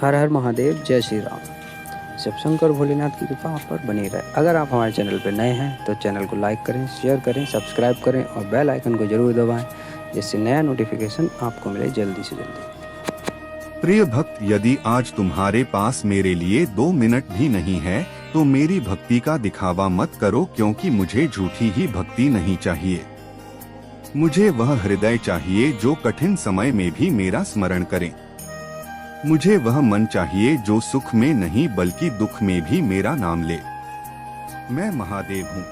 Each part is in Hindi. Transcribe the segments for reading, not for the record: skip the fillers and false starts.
हर हर महादेव, जय श्री राम। शिव शंकर भोलेनाथ की कृपा आप पर बनी रहे। अगर आप हमारे चैनल पर नए हैं तो चैनल को लाइक करें, शेयर करें, सब्सक्राइब करें और बेल आइकन को जरूर दबाएं, जिससे नया नोटिफिकेशन आपको मिले जल्दी से जल्दी। प्रिय भक्त, यदि आज तुम्हारे पास मेरे लिए 2 मिनट भी नहीं है तो मेरी भक्ति का दिखावा मत करो, क्योंकि मुझे झूठी ही भक्ति नहीं चाहिए। मुझे वह हृदय चाहिए जो कठिन समय में भी मेरा स्मरण करे। मुझे वह मन चाहिए जो सुख में नहीं बल्कि दुख में भी मेरा नाम ले। मैं महादेव हूँ।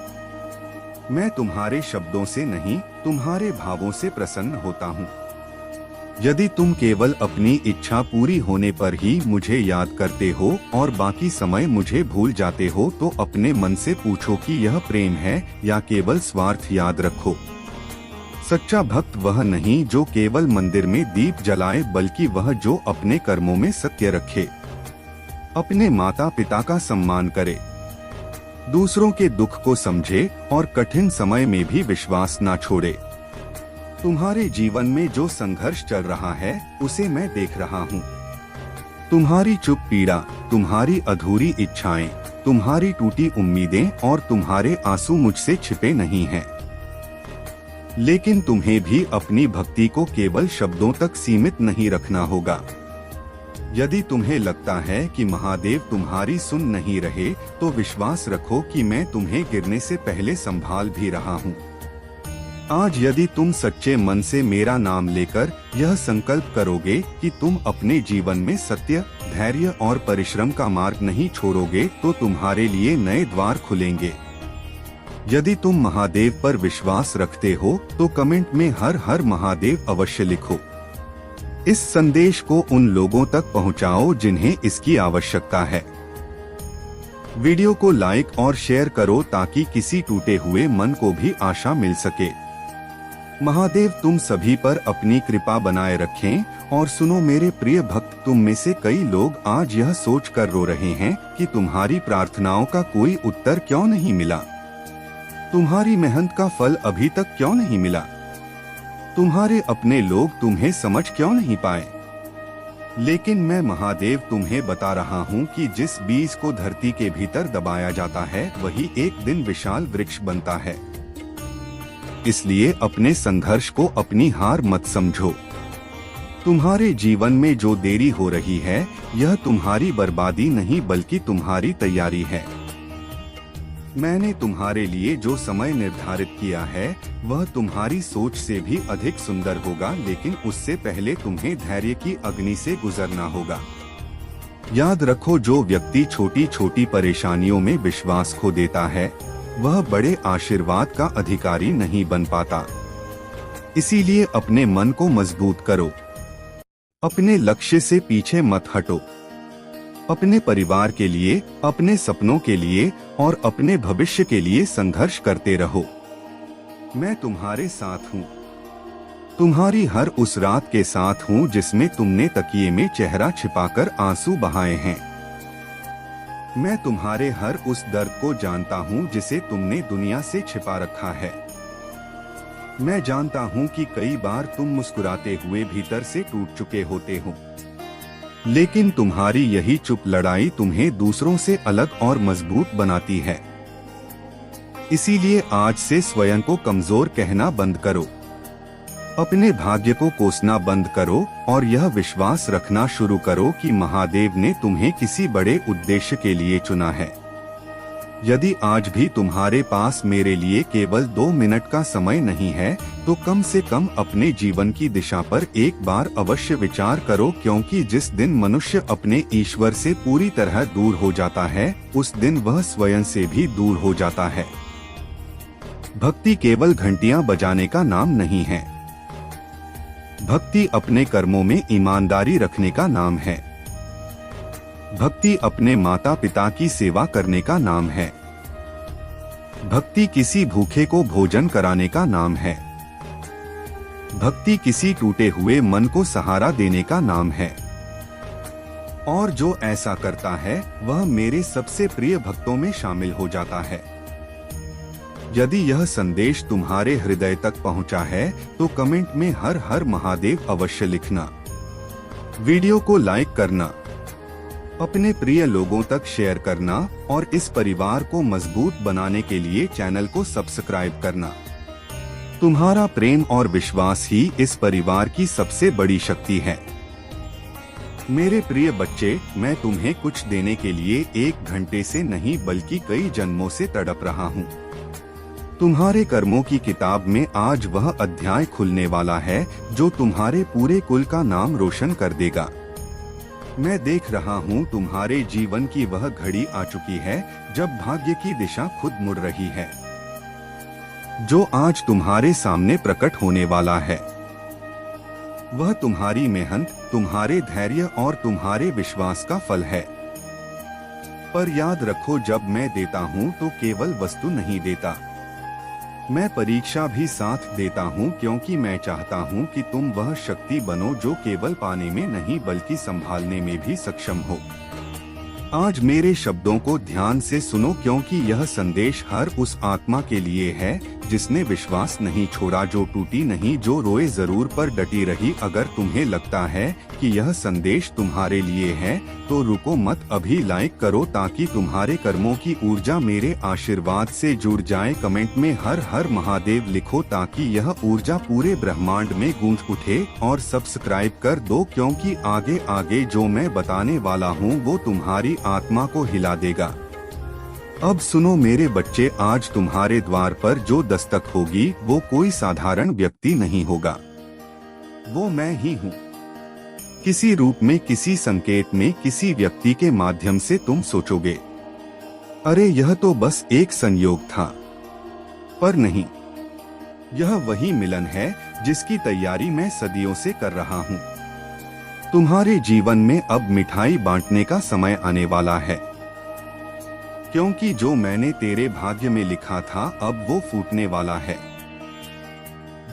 मैं तुम्हारे शब्दों से नहीं, तुम्हारे भावों से प्रसन्न होता हूँ। यदि तुम केवल अपनी इच्छा पूरी होने पर ही मुझे याद करते हो और बाकी समय मुझे भूल जाते हो, तो अपने मन से पूछो कि यह प्रेम है या केवल स्वार्थ। याद रखो, सच्चा भक्त वह नहीं जो केवल मंदिर में दीप जलाए, बल्कि वह जो अपने कर्मों में सत्य रखे, अपने माता पिता का सम्मान करे, दूसरों के दुख को समझे और कठिन समय में भी विश्वास ना छोड़े। तुम्हारे जीवन में जो संघर्ष चल रहा है उसे मैं देख रहा हूँ। तुम्हारी चुप पीड़ा, तुम्हारी अधूरी इच्छाएं, तुम्हारी टूटी उम्मीदें और तुम्हारे आंसू मुझसे छिपे नहीं हैं। लेकिन तुम्हें भी अपनी भक्ति को केवल शब्दों तक सीमित नहीं रखना होगा। यदि तुम्हें लगता है कि महादेव तुम्हारी सुन नहीं रहे, तो विश्वास रखो कि मैं तुम्हें गिरने से पहले संभाल भी रहा हूँ। आज यदि तुम सच्चे मन से मेरा नाम लेकर यह संकल्प करोगे कि तुम अपने जीवन में सत्य, धैर्य और परिश्रम का मार्ग नहीं छोड़ोगे, तो तुम्हारे लिए नए द्वार खुलेंगे। यदि तुम महादेव पर विश्वास रखते हो तो कमेंट में हर हर महादेव अवश्य लिखो। इस संदेश को उन लोगों तक पहुंचाओ जिन्हें इसकी आवश्यकता है। वीडियो को लाइक और शेयर करो ताकि किसी टूटे हुए मन को भी आशा मिल सके। महादेव तुम सभी पर अपनी कृपा बनाए रखें। और सुनो मेरे प्रिय भक्त, तुम में से कई लोग आज यह सोच कर रो रहे हैं कि तुम्हारी प्रार्थनाओं का कोई उत्तर क्यों नहीं मिला, तुम्हारी मेहनत का फल अभी तक क्यों नहीं मिला, तुम्हारे अपने लोग तुम्हें समझ क्यों नहीं पाए। लेकिन मैं महादेव तुम्हें बता रहा हूँ कि जिस बीज को धरती के भीतर दबाया जाता है वही एक दिन विशाल वृक्ष बनता है। इसलिए अपने संघर्ष को अपनी हार मत समझो। तुम्हारे जीवन में जो देरी हो रही है यह तुम्हारी बर्बादी नहीं बल्कि तुम्हारी तैयारी है। मैंने तुम्हारे लिए जो समय निर्धारित किया है वह तुम्हारी सोच से भी अधिक सुंदर होगा, लेकिन उससे पहले तुम्हें धैर्य की अग्नि से गुजरना होगा। याद रखो, जो व्यक्ति छोटी छोटी परेशानियों में विश्वास खो देता है वह बड़े आशीर्वाद का अधिकारी नहीं बन पाता। इसीलिए अपने मन को मजबूत करो, अपने लक्ष्य से पीछे मत हटो। अपने परिवार के लिए, अपने सपनों के लिए और अपने भविष्य के लिए संघर्ष करते रहो। मैं तुम्हारे साथ हूँ। तुम्हारी हर उस रात के साथ हूँ जिसमें तुमने तकिए में चेहरा छिपाकर आंसू बहाए हैं। मैं तुम्हारे हर उस दर्द को जानता हूँ जिसे तुमने दुनिया से छिपा रखा है। मैं जानता हूँ कि कई बार तुम मुस्कुराते हुए भीतर से टूट चुके होते हो, लेकिन तुम्हारी यही चुप लड़ाई तुम्हें दूसरों से अलग और मजबूत बनाती है। इसीलिए आज से स्वयं को कमजोर कहना बंद करो, अपने भाग्य को कोसना बंद करो और यह विश्वास रखना शुरू करो कि महादेव ने तुम्हें किसी बड़े उद्देश्य के लिए चुना है। यदि आज भी तुम्हारे पास मेरे लिए केवल 2 मिनट का समय नहीं है तो कम से कम अपने जीवन की दिशा पर एक बार अवश्य विचार करो, क्योंकि जिस दिन मनुष्य अपने ईश्वर से पूरी तरह दूर हो जाता है उस दिन वह स्वयं से भी दूर हो जाता है। भक्ति केवल घंटियां बजाने का नाम नहीं है। भक्ति अपने कर्मों में ईमानदारी रखने का नाम है। भक्ति अपने माता पिता की सेवा करने का नाम है। भक्ति किसी भूखे को भोजन कराने का नाम है। भक्ति किसी टूटे हुए मन को सहारा देने का नाम है। और जो ऐसा करता है वह मेरे सबसे प्रिय भक्तों में शामिल हो जाता है। यदि यह संदेश तुम्हारे हृदय तक पहुंचा है तो कमेंट में हर हर महादेव अवश्य लिखना। वीडियो को लाइक करना, अपने प्रिय लोगों तक शेयर करना और इस परिवार को मजबूत बनाने के लिए चैनल को सब्सक्राइब करना। तुम्हारा प्रेम और विश्वास ही इस परिवार की सबसे बड़ी शक्ति है। मेरे प्रिय बच्चे, मैं तुम्हें कुछ देने के लिए 1 घंटे से नहीं बल्कि कई जन्मों से तड़प रहा हूँ। तुम्हारे कर्मों की किताब में आज वह अध्याय खुलने वाला है जो तुम्हारे पूरे कुल का नाम रोशन कर देगा। मैं देख रहा हूँ तुम्हारे जीवन की वह घड़ी आ चुकी है जब भाग्य की दिशा खुद मुड़ रही है, जो आज तुम्हारे सामने प्रकट होने वाला है। वह तुम्हारी मेहनत, तुम्हारे धैर्य और तुम्हारे विश्वास का फल है। पर याद रखो, जब मैं देता हूँ तो केवल वस्तु नहीं देता, मैं परीक्षा भी साथ देता हूँ, क्योंकि मैं चाहता हूँ कि तुम वह शक्ति बनो जो केवल पाने में नहीं बल्कि संभालने में भी सक्षम हो। आज मेरे शब्दों को ध्यान से सुनो, क्योंकि यह संदेश हर उस आत्मा के लिए है जिसने विश्वास नहीं छोड़ा, जो टूटी नहीं, जो रोए जरूर पर डटी रही। अगर तुम्हें लगता है कि यह संदेश तुम्हारे लिए है तो रुको मत, अभी लाइक करो ताकि तुम्हारे कर्मों की ऊर्जा मेरे आशीर्वाद से जुड़ जाए। कमेंट में हर हर महादेव लिखो ताकि यह ऊर्जा पूरे ब्रह्मांड में गूंज उठे, और सब्सक्राइब कर दो, क्योंकि आगे आगे जो मैं बताने वाला हूँ वो तुम्हारी आत्मा को हिला देगा। अब सुनो मेरे बच्चे, आज तुम्हारे द्वार पर जो दस्तक होगी वो कोई साधारण व्यक्ति नहीं होगा, वो मैं ही हूँ। किसी रूप में, किसी संकेत में, किसी व्यक्ति के माध्यम से तुम सोचोगे, अरे यह तो बस एक संयोग था, पर नहीं, यह वही मिलन है जिसकी तैयारी मैं सदियों से कर रहा हूँ। तुम्हारे जीवन में अब मिठाई बांटने का समय आने वाला है, क्योंकि जो मैंने तेरे भाग्य में लिखा था अब वो फूटने वाला है।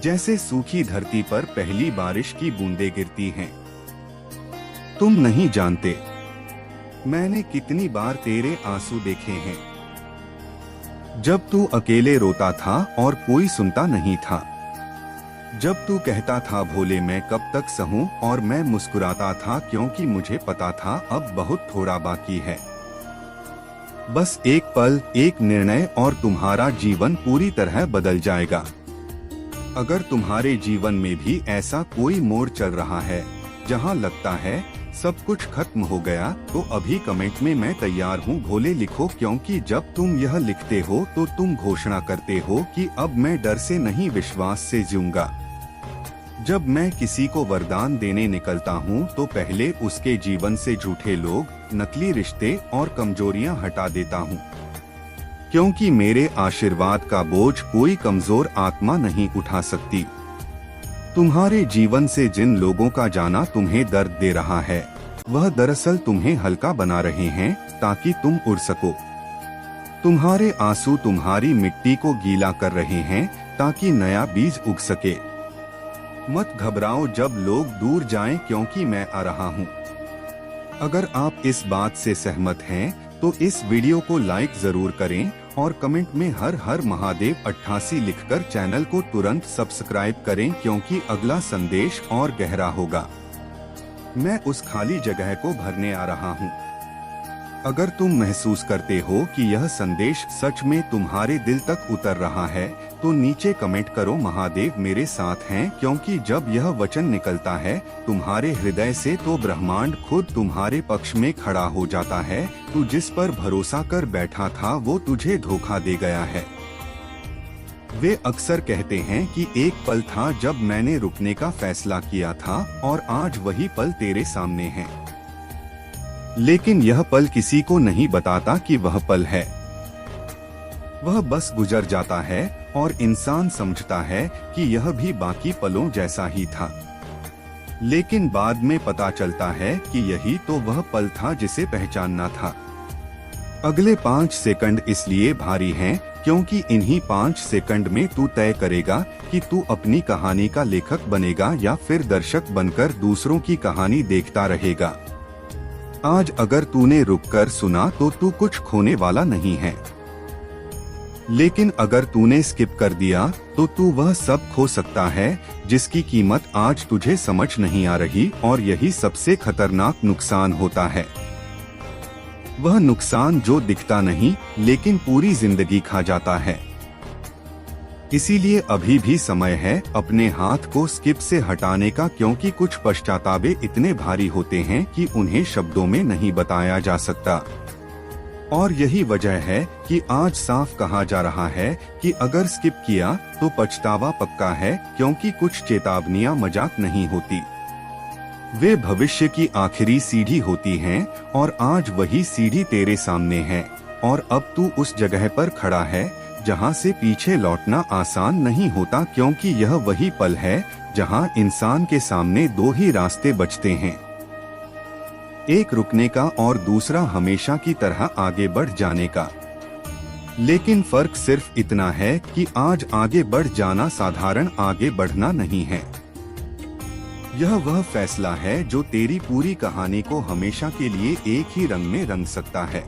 जैसे सूखी धरती पर पहली बारिश की बूंदें गिरती हैं। तुम नहीं जानते मैंने कितनी बार तेरे आंसू देखे हैं, जब तू अकेले रोता था और कोई सुनता नहीं था, जब तू कहता था भोले मैं कब तक सहूं, और मैं मुस्कुराता था क्योंकि मुझे पता था अब बहुत थोड़ा बाकी है। बस एक पल, एक निर्णय और तुम्हारा जीवन पूरी तरह बदल जाएगा। अगर तुम्हारे जीवन में भी ऐसा कोई मोड़ चल रहा है जहां लगता है सब कुछ खत्म हो गया, तो अभी कमेंट में मैं तैयार हूँ भोले लिखो, क्योंकि जब तुम यह लिखते हो तो तुम घोषणा करते हो कि अब मैं डर से नहीं विश्वास से जीऊंगा। जब मैं किसी को वरदान देने निकलता हूँ तो पहले उसके जीवन से झूठे लोग, नकली रिश्ते और कमजोरियाँ हटा देता हूँ, क्योंकि मेरे आशीर्वाद का बोझ कोई कमजोर आत्मा नहीं उठा सकती। तुम्हारे जीवन से जिन लोगों का जाना तुम्हें दर्द दे रहा है, वह दरअसल तुम्हें हल्का बना रहे हैं ताकि तुम उड़ सको। तुम्हारे आंसू तुम्हारी मिट्टी को गीला कर रहे हैं ताकि नया बीज उग सके। मत घबराओ जब लोग दूर जाएं, क्योंकि मैं आ रहा हूँ। अगर आप इस बात से सहमत हैं तो इस वीडियो को लाइक जरूर करें और कमेंट में हर हर महादेव 88 लिखकर चैनल को तुरंत सब्सक्राइब करें, क्योंकि अगला संदेश और गहरा होगा। मैं उस खाली जगह को भरने आ रहा हूँ। अगर तुम महसूस करते हो कि यह संदेश सच में तुम्हारे दिल तक उतर रहा है तो नीचे कमेंट करो महादेव मेरे साथ हैं, क्योंकि जब यह वचन निकलता है तुम्हारे हृदय से तो ब्रह्मांड खुद तुम्हारे पक्ष में खड़ा हो जाता है। तू जिस पर भरोसा कर बैठा था वो तुझे धोखा दे गया है। वे अक्सर कहते हैं कि एक पल था जब मैंने रुकने का फैसला किया था, और आज वही पल तेरे सामने है। लेकिन यह पल किसी को नहीं बताता कि वह पल है। वह बस गुजर जाता है और इंसान समझता है कि यह भी बाकी पलों जैसा ही था, लेकिन बाद में पता चलता है कि यही तो वह पल था जिसे पहचानना था। अगले 5 सेकंड इसलिए भारी हैं क्योंकि इन्हीं 5 सेकंड में तू तय करेगा कि तू अपनी कहानी का लेखक बनेगा या फिर दर्शक बनकर दूसरों की कहानी देखता रहेगा। आज अगर तूने रुककर सुना तो तू कुछ खोने वाला नहीं है, लेकिन अगर तूने स्किप कर दिया तो तू वह सब खो सकता है जिसकी कीमत आज तुझे समझ नहीं आ रही, और यही सबसे खतरनाक नुकसान होता है। वह नुकसान जो दिखता नहीं लेकिन पूरी जिंदगी खा जाता है। इसीलिए अभी भी समय है अपने हाथ को स्किप से हटाने का, क्योंकि कुछ पश्चातापे इतने भारी होते हैं कि उन्हें शब्दों में नहीं बताया जा सकता। और यही वजह है कि आज साफ कहा जा रहा है कि अगर स्किप किया तो पछतावा पक्का है, क्योंकि कुछ चेतावनियां मजाक नहीं होती। वे भविष्य की आखिरी सीढ़ी होती हैं और आज वही सीढ़ी तेरे सामने है और अब तू उस जगह पर खड़ा है जहां से पीछे लौटना आसान नहीं होता, क्योंकि यह वही पल है जहां इंसान के सामने दो ही रास्ते बचते हैं, एक रुकने का और दूसरा हमेशा की तरह आगे बढ़ जाने का। लेकिन फर्क सिर्फ इतना है कि आज आगे बढ़ जाना साधारण आगे बढ़ना नहीं है। यह वह फैसला है जो तेरी पूरी कहानी को हमेशा के लिए एक ही रंग में रंग सकता है।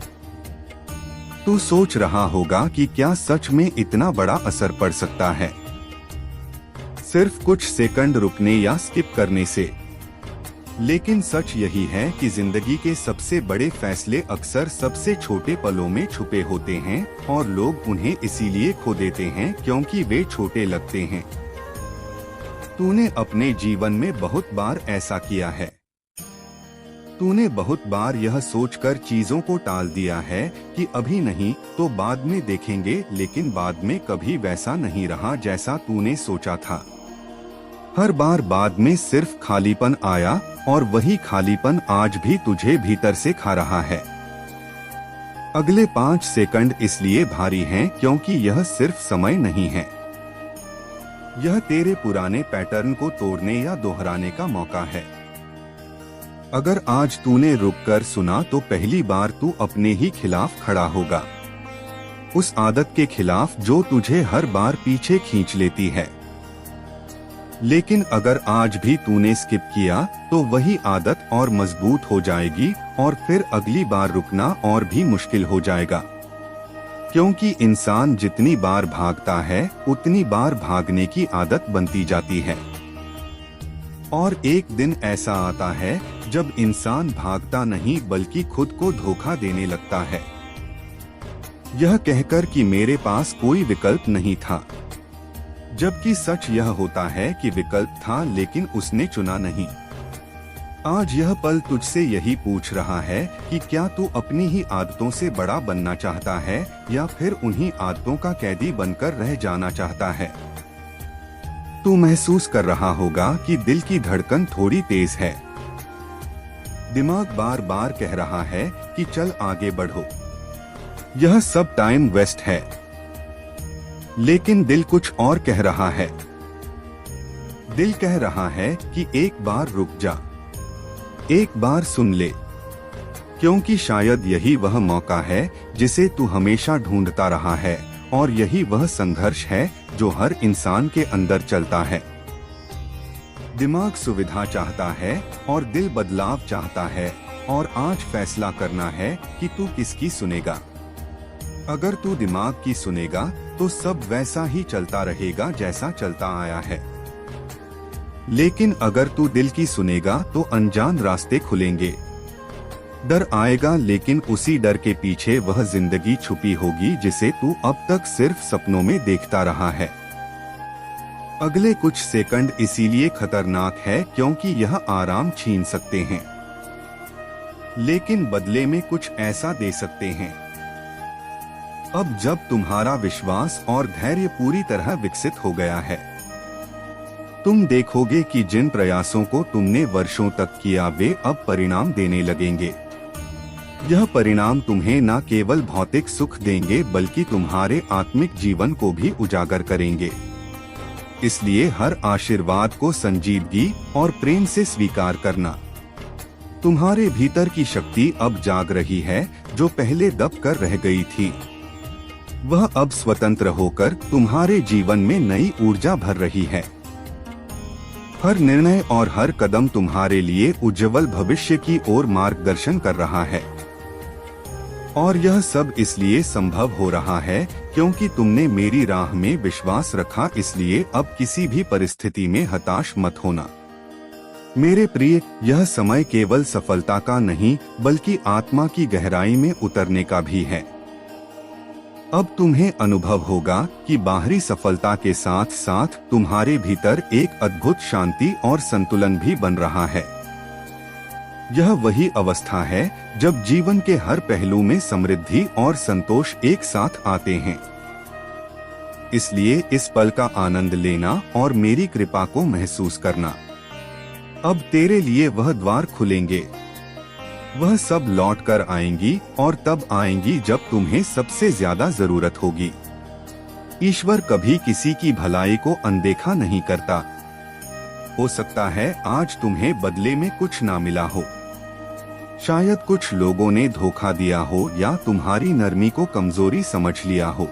तू सोच रहा होगा कि क्या सच में इतना बड़ा असर पड़ सकता है सिर्फ कुछ सेकंड रुकने या स्किप करने से। लेकिन सच यही है कि जिंदगी के सबसे बड़े फैसले अक्सर सबसे छोटे पलों में छुपे होते हैं और लोग उन्हें इसीलिए खो देते हैं क्योंकि वे छोटे लगते हैं। तूने अपने जीवन में बहुत बार ऐसा किया है। तूने बहुत बार यह सोचकर चीजों को टाल दिया है कि अभी नहीं तो बाद में देखेंगे, लेकिन बाद में कभी वैसा नहीं रहा जैसा तूने सोचा था। हर बार बाद में सिर्फ खालीपन आया और वही खालीपन आज भी तुझे भीतर से खा रहा है। अगले 5 सेकंड इसलिए भारी हैं क्योंकि यह सिर्फ समय नहीं है, यह तेरे पुराने पैटर्न को तोड़ने या दोहराने का मौका है। अगर आज तूने रुककर सुना तो पहली बार तू अपने ही खिलाफ खड़ा होगा, उस आदत के खिलाफ जो तुझे हर बार पीछे खींच लेती है। लेकिन अगर आज भी तूने स्किप किया तो वही आदत और मजबूत हो जाएगी और फिर अगली बार रुकना और भी मुश्किल हो जाएगा, क्योंकि इंसान जितनी बार भागता है उतनी बार भागने की आदत बनती जाती है। और एक दिन ऐसा आता है जब इंसान भागता नहीं बल्कि खुद को धोखा देने लगता है, यह कहकर कि मेरे पास कोई विकल्प नहीं था, जबकि सच यह होता है कि विकल्प था लेकिन उसने चुना नहीं। आज यह पल तुझसे यही पूछ रहा है कि क्या तू अपनी ही आदतों से बड़ा बनना चाहता है या फिर उन्हीं आदतों का कैदी बनकर रह जाना चाहता है। तू महसूस कर रहा होगा कि दिल की धड़कन थोड़ी तेज है, दिमाग बार बार कह रहा है कि चल आगे बढ़ो, यह सब टाइम वेस्ट है। लेकिन दिल कुछ और कह रहा है। दिल कह रहा है कि एक बार रुक जा, एक बार सुन ले, क्योंकि शायद यही वह मौका है जिसे तू हमेशा ढूंढता रहा है और यही वह संघर्ष है जो हर इंसान के अंदर चलता है। दिमाग सुविधा चाहता है और दिल बदलाव चाहता है, और आज फैसला करना है कि तू किसकी सुनेगा। अगर तू दिमाग की सुनेगा तो सब वैसा ही चलता रहेगा जैसा चलता आया है, लेकिन अगर तू दिल की सुनेगा तो अनजान रास्ते खुलेंगे। डर आएगा, लेकिन उसी डर के पीछे वह जिंदगी छुपी होगी जिसे तू अब तक सिर्फ सपनों में देखता रहा है। अगले कुछ सेकंड इसीलिए खतरनाक है क्योंकि यह आराम छीन सकते हैं, लेकिन बदले में कुछ ऐसा दे सकते हैं। अब जब तुम्हारा विश्वास और धैर्य पूरी तरह विकसित हो गया है, तुम देखोगे कि जिन प्रयासों को तुमने वर्षों तक किया वे अब परिणाम देने लगेंगे। यह परिणाम तुम्हें न केवल भौतिक सुख देंगे बल्कि तुम्हारे आत्मिक जीवन को भी उजागर करेंगे। इसलिए हर आशीर्वाद को संजीदगी और प्रेम से स्वीकार करना। तुम्हारे भीतर की शक्ति अब जाग रही है, जो पहले दब कर रह गई थी। वह अब स्वतंत्र होकर तुम्हारे जीवन में नई ऊर्जा भर रही है। हर निर्णय और हर कदम तुम्हारे लिए उज्जवल भविष्य की ओर मार्गदर्शन कर रहा है, और यह सब इसलिए संभव हो रहा है क्योंकि तुमने मेरी राह में विश्वास रखा। इसलिए अब किसी भी परिस्थिति में हताश मत होना। मेरे प्रिय, यह समय केवल सफलता का नहीं बल्कि आत्मा की गहराई में उतरने का भी है। अब तुम्हें अनुभव होगा कि बाहरी सफलता के साथ साथ तुम्हारे भीतर एक अद्भुत शांति और संतुलन भी बन रहा है। यह वही अवस्था है जब जीवन के हर पहलू में समृद्धि और संतोष एक साथ आते हैं। इसलिए इस पल का आनंद लेना और मेरी कृपा को महसूस करना। अब तेरे लिए वह द्वार खुलेंगे, वह सब लौट कर आएंगी और तब आएंगी जब तुम्हें सबसे ज्यादा जरूरत होगी। ईश्वर कभी किसी की भलाई को अनदेखा नहीं करता। हो सकता है आज तुम्हें बदले में कुछ ना मिला हो, शायद कुछ लोगों ने धोखा दिया हो या तुम्हारी नरमी को कमजोरी समझ लिया हो,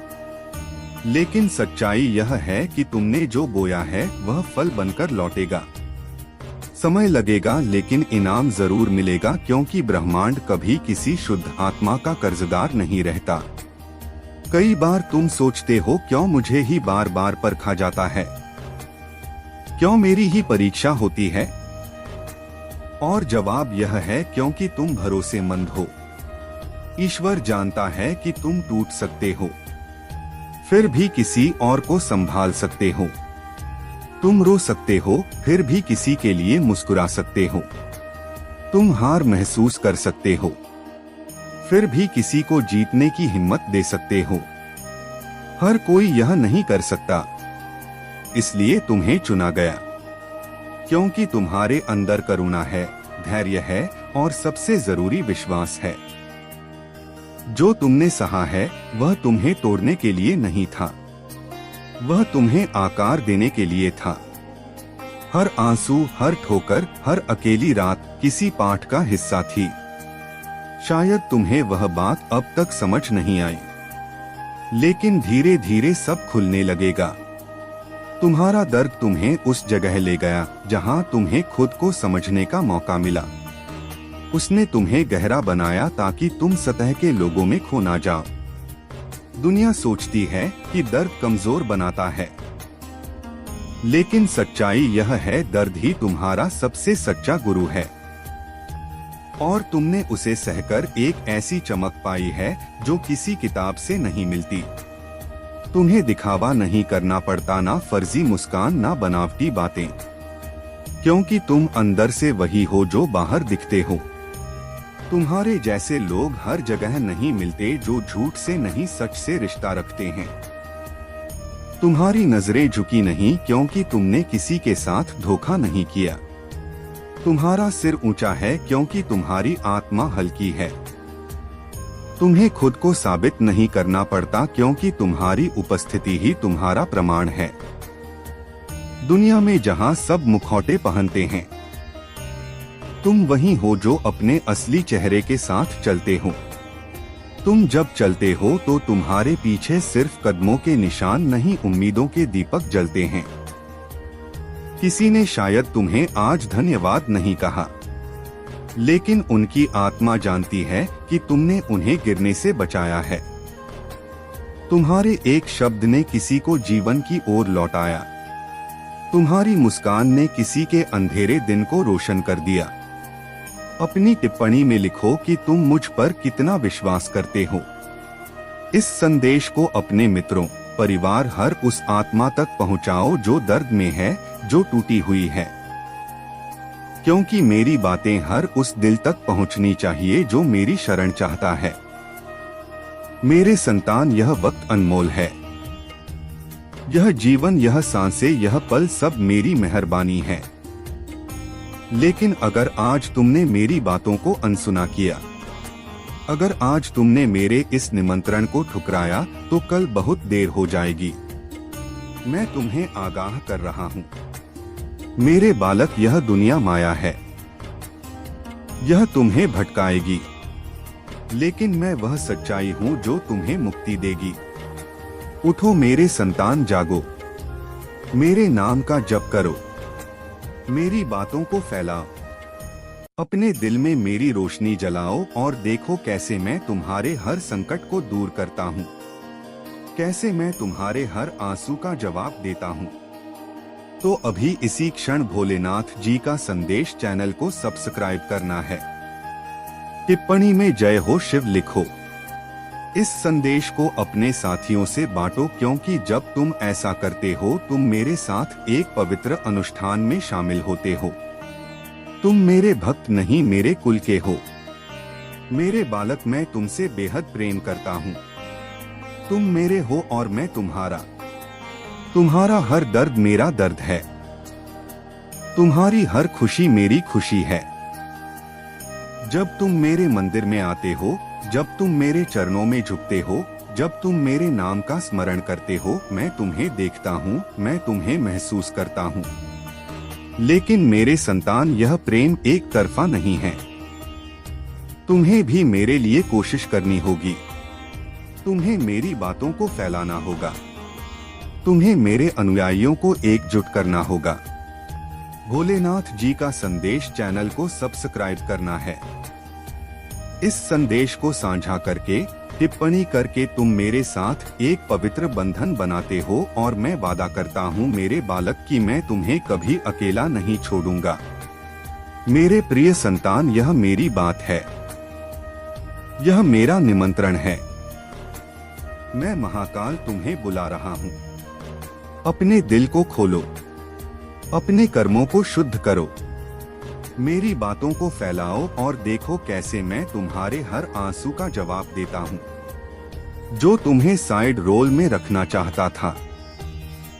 लेकिन सच्चाई यह है कि तुमने जो बोया है वह फल बनकर लौटेगा। समय लगेगा लेकिन इनाम जरूर मिलेगा, क्योंकि ब्रह्मांड कभी किसी शुद्ध आत्मा का कर्जदार नहीं रहता। कई बार तुम सोचते हो क्यों मुझे ही बार बार परखा जाता है, क्यों मेरी ही परीक्षा होती है? और जवाब यह है क्योंकि तुम भरोसेमंद हो। ईश्वर जानता है कि तुम टूट सकते हो, फिर भी किसी और को संभाल सकते हो। तुम रो सकते हो, फिर भी किसी के लिए मुस्कुरा सकते हो। तुम हार महसूस कर सकते हो, फिर भी किसी को जीतने की हिम्मत दे सकते हो। हर कोई यह नहीं कर सकता, इसलिए तुम्हें चुना गया, क्योंकि तुम्हारे अंदर करुणा है, धैर्य है और सबसे जरूरी विश्वास है। जो तुमने सहा है वह तुम्हें तोड़ने के लिए नहीं था, वह तुम्हें आकार देने के लिए था। हर आंसू, हर ठोकर, हर अकेली रात किसी पाठ का हिस्सा थी। शायद तुम्हें वह बात अब तक समझ नहीं आई, लेकिन धीरे धीरे सब खुलने लगेगा। तुम्हारा दर्द तुम्हें उस जगह ले गया जहां तुम्हें खुद को समझने का मौका मिला। उसने तुम्हें गहरा बनाया ताकि तुम सतह के लोगों में खो ना जाओ। दुनिया सोचती है कि दर्द कमजोर बनाता है, लेकिन सच्चाई यह है दर्द ही तुम्हारा सबसे सच्चा गुरु है। और तुमने उसे सहकर एक ऐसी चमक पाई है जो किसी किताब से नहीं मिलती। तुम्हें दिखावा नहीं करना पड़ता, ना फर्जी मुस्कान, ना बनावटी बातें, क्योंकि तुम अंदर से वही हो जो बाहर दिखते हो। तुम्हारे जैसे लोग हर जगह नहीं मिलते जो झूठ से नहीं सच से रिश्ता रखते हैं। तुम्हारी नजरें झुकी नहीं क्योंकि तुमने किसी के साथ धोखा नहीं किया। तुम्हारा सिर ऊंचा है क्योंकि तुम्हारी आत्मा हल्की है। तुम्हें खुद को साबित नहीं करना पड़ता क्योंकि तुम्हारी उपस्थिति ही तुम्हारा प्रमाण है। दुनिया में जहां सब मुखौटे पहनते हैं, तुम वही हो जो अपने असली चेहरे के साथ चलते हो। तुम जब चलते हो तो तुम्हारे पीछे सिर्फ कदमों के निशान नहीं, उम्मीदों के दीपक जलते हैं। किसी ने शायद तुम्हें आज धन्यवाद नहीं कहा, लेकिन उनकी आत्मा जानती है कि तुमने उन्हें गिरने से बचाया है। तुम्हारे एक शब्द ने किसी को जीवन की ओर लौटाया। तुम्हारी मुस्कान ने किसी के अंधेरे दिन को रोशन कर दिया। अपनी टिप्पणी में लिखो कि तुम मुझ पर कितना विश्वास करते हो। इस संदेश को अपने मित्रों, परिवार, हर उस आत्मा तक पहुंचाओ जो दर्द में है, जो टूटी हुई है, क्योंकि मेरी बातें हर उस दिल तक पहुंचनी चाहिए जो मेरी शरण चाहता है। मेरे संतान, यह वक्त अनमोल है। यह जीवन, यह सांसें, यह पल सब मेरी मेहरबानी है। लेकिन अगर आज तुमने मेरी बातों को अनसुना किया, अगर आज तुमने मेरे इस निमंत्रण को ठुकराया, तो कल बहुत देर हो जाएगी। मैं तुम्हें आगाह कर रहा हूँ मेरे बालक, यह दुनिया माया है। यह तुम्हें भटकाएगी, लेकिन मैं वह सच्चाई हूँ जो तुम्हें मुक्ति देगी। उठो मेरे संतान, जागो, मेरे नाम का जप करो, मेरी बातों को फैलाओ, अपने दिल में मेरी रोशनी जलाओ और देखो कैसे मैं तुम्हारे हर संकट को दूर करता हूँ, कैसे मैं तुम्हारे हर आंसू का जवाब देता हूँ। तो अभी इसी क्षण भोलेनाथ जी का संदेश चैनल को सब्सक्राइब करना है। टिप्पणी में जय हो शिव लिखो। इस संदेश को अपने साथियों से बांटो, क्योंकि जब तुम ऐसा करते हो तुम मेरे साथ एक पवित्र अनुष्ठान में शामिल होते हो। तुम मेरे भक्त नहीं, मेरे कुल के हो। मेरे बालक, मैं तुमसे बेहद प्रेम करता हूँ। तुम मेरे हो और मैं तुम्हारा। तुम्हारा हर दर्द मेरा दर्द है। तुम्हारी हर खुशी मेरी खुशी है। जब तुम मेरे मंदिर में आते हो, जब तुम मेरे चरणों में झुकते हो, जब तुम मेरे नाम का स्मरण करते हो, मैं तुम्हें देखता हूँ, मैं तुम्हें महसूस करता हूँ। लेकिन मेरे संतान, यह प्रेम एक तरफा नहीं है। तुम्हें भी मेरे लिए कोशिश करनी होगी। तुम्हें मेरी बातों को फैलाना होगा। तुम्हें मेरे अनुयायियों को एकजुट करना होगा। भोलेनाथ जी का संदेश चैनल को सब्सक्राइब करना है। इस संदेश को साझा करके, टिप्पणी करके तुम मेरे साथ एक पवित्र बंधन बनाते हो और मैं वादा करता हूँ मेरे बालक कि मैं तुम्हें कभी अकेला नहीं छोड़ूंगा। मेरे प्रिय संतान, यह मेरी बात है। यह मेरा निमंत्रण है। मैं महाकाल तुम्हें बुला रहा हूँ। अपने दिल को खोलो। अपने कर्मों को शुद्ध करो। मेरी बातों को फैलाओ और देखो कैसे मैं तुम्हारे हर आंसू का जवाब देता हूँ। जो तुम्हें साइड रोल में रखना चाहता था,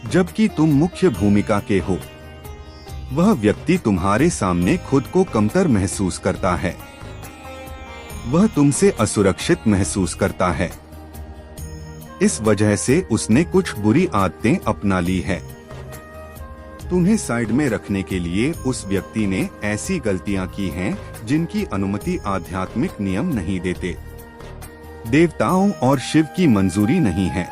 जबकि तुम मुख्य भूमिका के हो, वह व्यक्ति तुम्हारे सामने खुद को कमतर महसूस करता है। वह तुमसे असुरक्षित महसूस करता है। इस वजह से उसने कुछ बुरी आदतें अपना ली है। तुम्हें साइड में रखने के लिए उस व्यक्ति ने ऐसी गलतियां की हैं जिनकी अनुमति आध्यात्मिक नियम नहीं देते। देवताओं और शिव की मंजूरी नहीं है।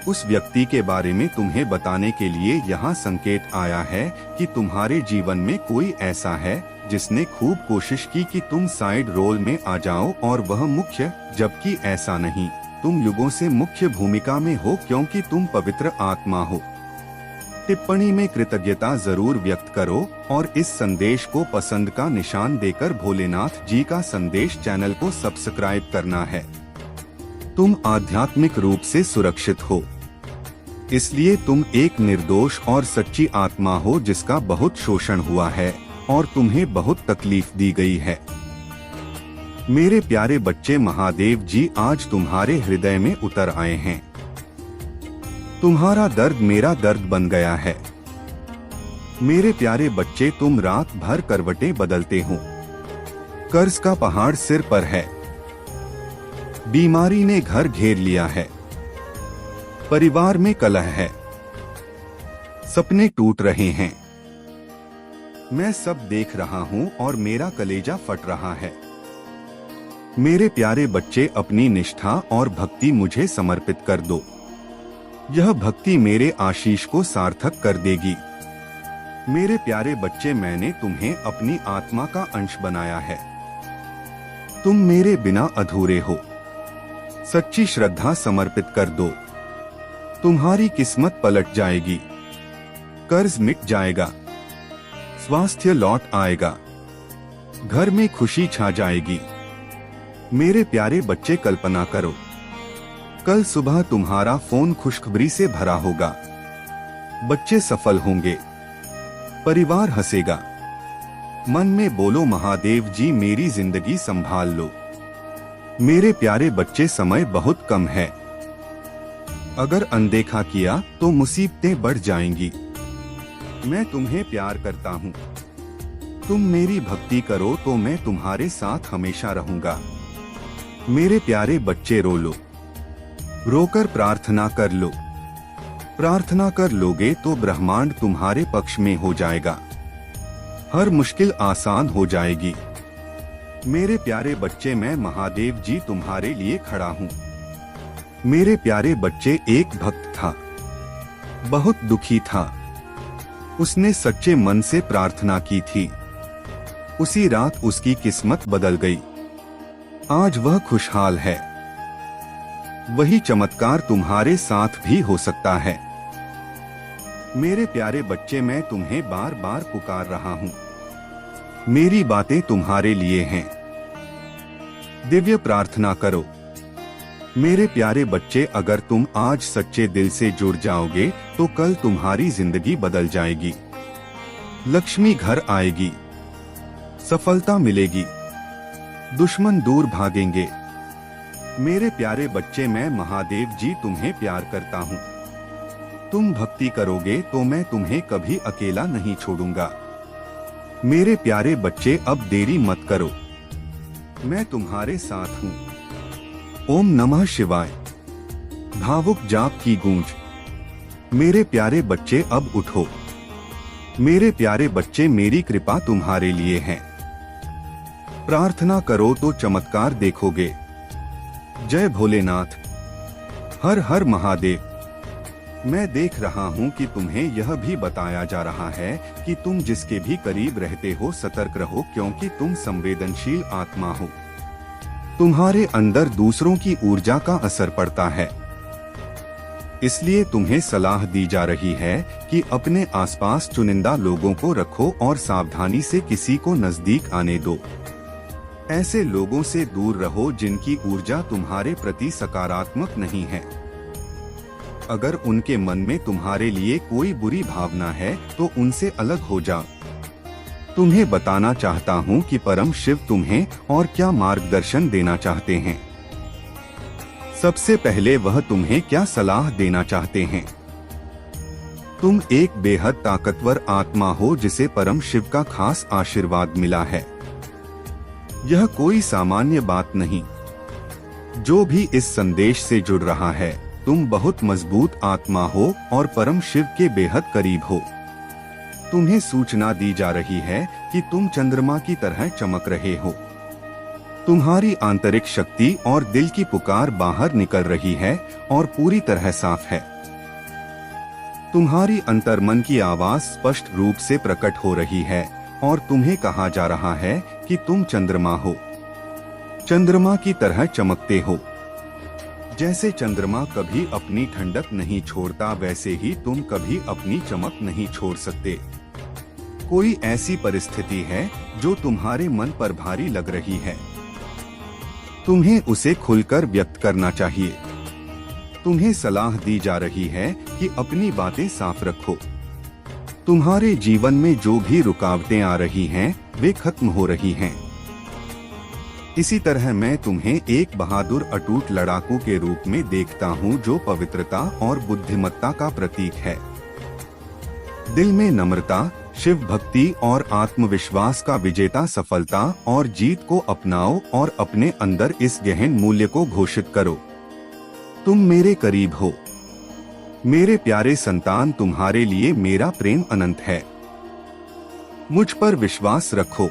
उस व्यक्ति के बारे में तुम्हें बताने के लिए यहाँ संकेत आया है कि तुम्हारे जीवन में कोई ऐसा है जिसने खूब कोशिश की कि तुम साइड रोल में आ जाओ और वह मुख्य, जबकि ऐसा नहीं। तुम युगों से मुख्य भूमिका में हो क्योंकि तुम पवित्र आत्मा हो। टिप्पणी में कृतज्ञता जरूर व्यक्त करो और इस संदेश को पसंद का निशान देकर भोलेनाथ जी का संदेश चैनल को सब्सक्राइब करना है। तुम आध्यात्मिक रूप से सुरक्षित हो, इसलिए तुम एक निर्दोष और सच्ची आत्मा हो जिसका बहुत शोषण हुआ है और तुम्हें बहुत तकलीफ दी गई है। मेरे प्यारे बच्चे, महादेव जी आज तुम्हारे हृदय में उतर आए हैं। तुम्हारा दर्द मेरा दर्द बन गया है। मेरे प्यारे बच्चे, तुम रात भर करवटें बदलते हो। कर्ज का पहाड़ सिर पर है। बीमारी ने घर घेर लिया है। परिवार में कलह है। सपने टूट रहे हैं। मैं सब देख रहा हूं और मेरा कलेजा फट रहा है। मेरे प्यारे बच्चे, अपनी निष्ठा और भक्ति मुझे समर्पित कर दो। यह भक्ति मेरे आशीष को सार्थक कर देगी। मेरे प्यारे बच्चे, मैंने तुम्हें अपनी आत्मा का अंश बनाया है। तुम मेरे बिना अधूरे हो। सच्ची श्रद्धा समर्पित कर दो। तुम्हारी किस्मत पलट जाएगी। कर्ज मिट जाएगा। स्वास्थ्य लौट आएगा। घर में खुशी छा जाएगी। मेरे प्यारे बच्चे, कल्पना करो, कल सुबह तुम्हारा फोन खुशखबरी से भरा होगा। बच्चे सफल होंगे। परिवार हंसेगा। मन में बोलो, महादेव जी मेरी जिंदगी संभाल लो। मेरे प्यारे बच्चे, समय बहुत कम है। अगर अनदेखा किया तो मुसीबतें बढ़ जाएंगी। मैं तुम्हें प्यार करता हूँ। तुम मेरी भक्ति करो तो मैं तुम्हारे साथ हमेशा रहूंगा। मेरे प्यारे बच्चे, रो लो। रोकर प्रार्थना कर लो। प्रार्थना कर लोगे तो ब्रह्मांड तुम्हारे पक्ष में हो जाएगा। हर मुश्किल आसान हो जाएगी। मेरे प्यारे बच्चे, मैं महादेव जी तुम्हारे लिए खड़ा हूँ। मेरे प्यारे बच्चे, एक भक्त था, बहुत दुखी था। उसने सच्चे मन से प्रार्थना की थी। उसी रात उसकी किस्मत बदल गई। आज वह खुशहाल है। वही चमत्कार तुम्हारे साथ भी हो सकता है। मेरे प्यारे बच्चे, मैं तुम्हें बार बार पुकार रहा हूँ। मेरी बातें तुम्हारे लिए हैं। दिव्य प्रार्थना करो। मेरे प्यारे बच्चे, अगर तुम आज सच्चे दिल से जुड़ जाओगे तो कल तुम्हारी जिंदगी बदल जाएगी। लक्ष्मी घर आएगी, सफलता मिलेगी, दुश्मन दूर भागेंगे। मेरे प्यारे बच्चे, मैं महादेव जी तुम्हें प्यार करता हूँ। तुम भक्ति करोगे तो मैं तुम्हें कभी अकेला नहीं छोड़ूंगा। मेरे प्यारे बच्चे, अब देरी मत करो, मैं तुम्हारे साथ हूँ। ओम नमः शिवाय। भावुक जाप की गूंज। मेरे प्यारे बच्चे, अब उठो। मेरे प्यारे बच्चे, मेरी कृपा तुम्हारे लिए है। प्रार्थना करो तो चमत्कार देखोगे। जय भोलेनाथ। हर हर महादेव। मैं देख रहा हूँ कि तुम्हें यह भी बताया जा रहा है कि तुम जिसके भी करीब रहते हो सतर्क रहो, क्योंकि तुम संवेदनशील आत्मा हो। तुम्हारे अंदर दूसरों की ऊर्जा का असर पड़ता है। इसलिए तुम्हें सलाह दी जा रही है कि अपने आसपास चुनिंदा लोगों को रखो और सावधानी से किसी को नजदीक आने दो। ऐसे लोगों से दूर रहो जिनकी ऊर्जा तुम्हारे प्रति सकारात्मक नहीं है। अगर उनके मन में तुम्हारे लिए कोई बुरी भावना है तो उनसे अलग हो जाओ। तुम्हें बताना चाहता हूँ कि परम शिव तुम्हें और क्या मार्गदर्शन देना चाहते हैं। सबसे पहले वह तुम्हें क्या सलाह देना चाहते हैं। तुम एक बेहद ताकतवर आत्मा हो जिसे परम शिव का खास आशीर्वाद मिला है। यह कोई सामान्य बात नहीं। जो भी इस संदेश से जुड़ रहा है, तुम बहुत मजबूत आत्मा हो और परम शिव के बेहद करीब हो। तुम्हें सूचना दी जा रही है कि तुम चंद्रमा की तरह चमक रहे हो। तुम्हारी आंतरिक शक्ति और दिल की पुकार बाहर निकल रही है और पूरी तरह साफ है। तुम्हारी अंतर्मन की आवाज स्पष्ट रूप से प्रकट हो रही है और तुम्हें कहा जा रहा है कि तुम चंद्रमा हो। चंद्रमा की तरह चमकते हो। जैसे चंद्रमा कभी अपनी ठंडक नहीं छोड़ता, वैसे ही तुम कभी अपनी चमक नहीं छोड़ सकते। कोई ऐसी परिस्थिति है जो तुम्हारे मन पर भारी लग रही है, तुम्हें उसे खुलकर व्यक्त करना चाहिए। तुम्हें सलाह दी जा रही है कि अपनी बातें साफ रखो। तुम्हारे जीवन में जो भी रुकावटें आ रही हैं, वे खत्म हो रही हैं। इसी तरह मैं तुम्हें एक बहादुर अटूट लड़ाकू के रूप में देखता हूँ जो पवित्रता और बुद्धिमत्ता का प्रतीक है। दिल में नम्रता, शिव भक्ति और आत्मविश्वास का विजेता सफलता और जीत को अपनाओ और अपने अंदर इस गहन मूल्य को घोषित करो। तुम मेरे करीब हो। मेरे प्यारे संतान, तुम्हारे लिए मेरा प्रेम अनंत है। मुझ पर विश्वास रखो।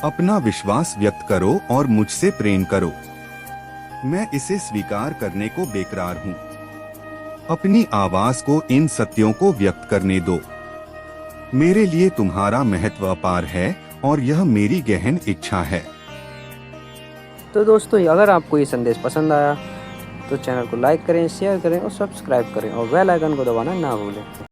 अपना विश्वास व्यक्त करो और मुझसे प्रेम करो। मैं इसे स्वीकार करने को बेकरार हूँ। अपनी आवाज को इन सत्यों को व्यक्त करने दो। मेरे लिए तुम्हारा महत्व अपार है और यह मेरी गहन इच्छा है। तो दोस्तों, अगर आपको ये संदेश पसंद आया तो चैनल को लाइक करें, शेयर करें और सब्सक्राइब करें और बेल आइकन को दबाना ना भूलें।